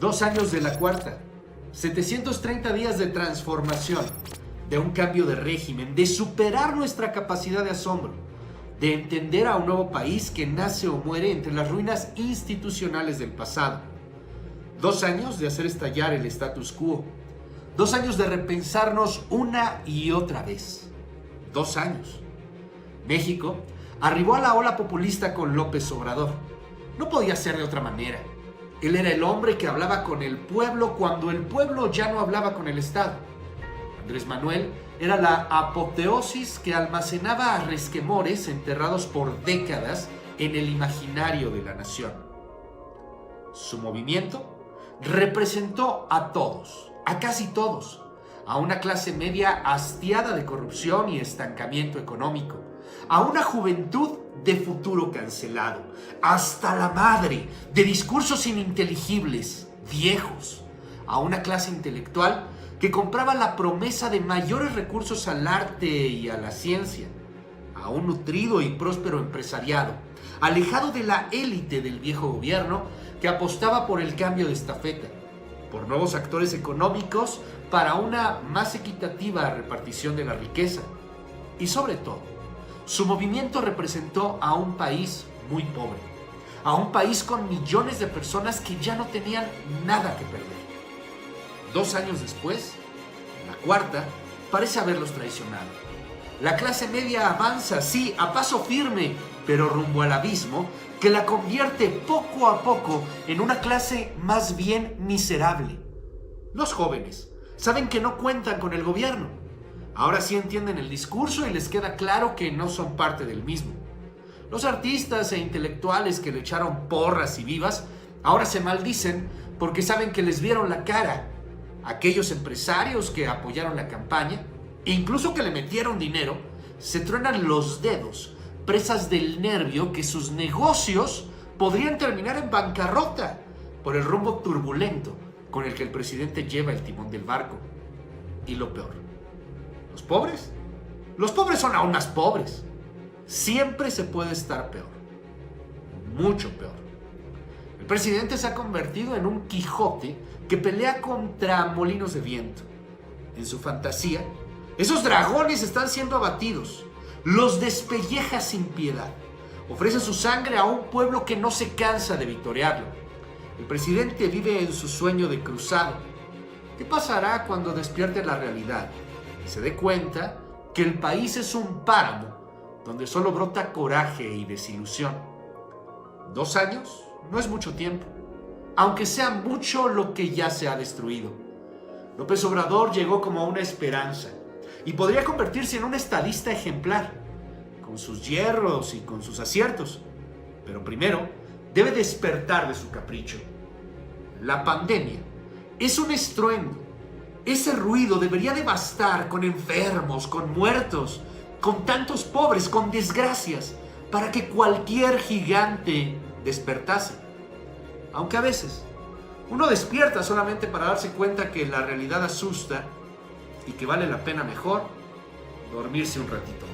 2 años de la cuarta, 730 días de transformación, de un cambio de régimen, de superar nuestra capacidad de asombro, de entender a un nuevo país que nace o muere entre las ruinas institucionales del pasado. 2 años de hacer estallar el status quo. 2 años de repensarnos una y otra vez. 2 años. México arribó a la ola populista con López Obrador. No podía ser de otra manera. Él era el hombre que hablaba con el pueblo cuando el pueblo ya no hablaba con el Estado. Andrés Manuel era la apoteosis que almacenaba a resquemores enterrados por décadas en el imaginario de la nación. Su movimiento representó a todos, a casi todos, a una clase media hastiada de corrupción y estancamiento económico, a una juventud de futuro cancelado, hasta la madre de discursos ininteligibles, viejos, a una clase intelectual que compraba la promesa de mayores recursos al arte y a la ciencia, a un nutrido y próspero empresariado, alejado de la élite del viejo gobierno que apostaba por el cambio de estafeta, por nuevos actores económicos para una más equitativa repartición de la riqueza. Y sobre todo, su movimiento representó a un país muy pobre, a un país con millones de personas que ya no tenían nada que perder. 2 años después, la cuarta parece haberlos traicionado. La clase media avanza, sí, a paso firme, pero rumbo al abismo que la convierte poco a poco en una clase más bien miserable. Los jóvenes saben que no cuentan con el gobierno. Ahora sí entienden el discurso y les queda claro que no son parte del mismo. Los artistas e intelectuales que le echaron porras y vivas ahora se maldicen porque saben que les vieron la cara. Aquellos empresarios que apoyaron la campaña, incluso que le metieron dinero, se truenan los dedos, presas del nervio que sus negocios podrían terminar en bancarrota por el rumbo turbulento con el que el presidente lleva el timón del barco. Y lo peor, ¿los pobres? Los pobres son aún más pobres. Siempre se puede estar peor, mucho peor. El presidente se ha convertido en un Quijote que pelea contra molinos de viento. En su fantasía, esos dragones están siendo abatidos. Los despelleja sin piedad. Ofrece su sangre a un pueblo que no se cansa de victoriarlo. El presidente vive en su sueño de cruzado. ¿Qué pasará cuando despierte la realidad y se dé cuenta que el país es un páramo donde solo brota coraje y desilusión? 2 años no es mucho tiempo, aunque sea mucho lo que ya se ha destruido. López Obrador llegó como una esperanza y podría convertirse en un estadista ejemplar, con sus hierros y con sus aciertos. Pero primero debe despertar de su capricho. La pandemia es un estruendo. Ese ruido debería de bastar con enfermos, con muertos, con tantos pobres, con desgracias, para que cualquier gigante despertase. Aunque a veces uno despierta solamente para darse cuenta que la realidad asusta y que vale la pena mejor dormirse un ratito.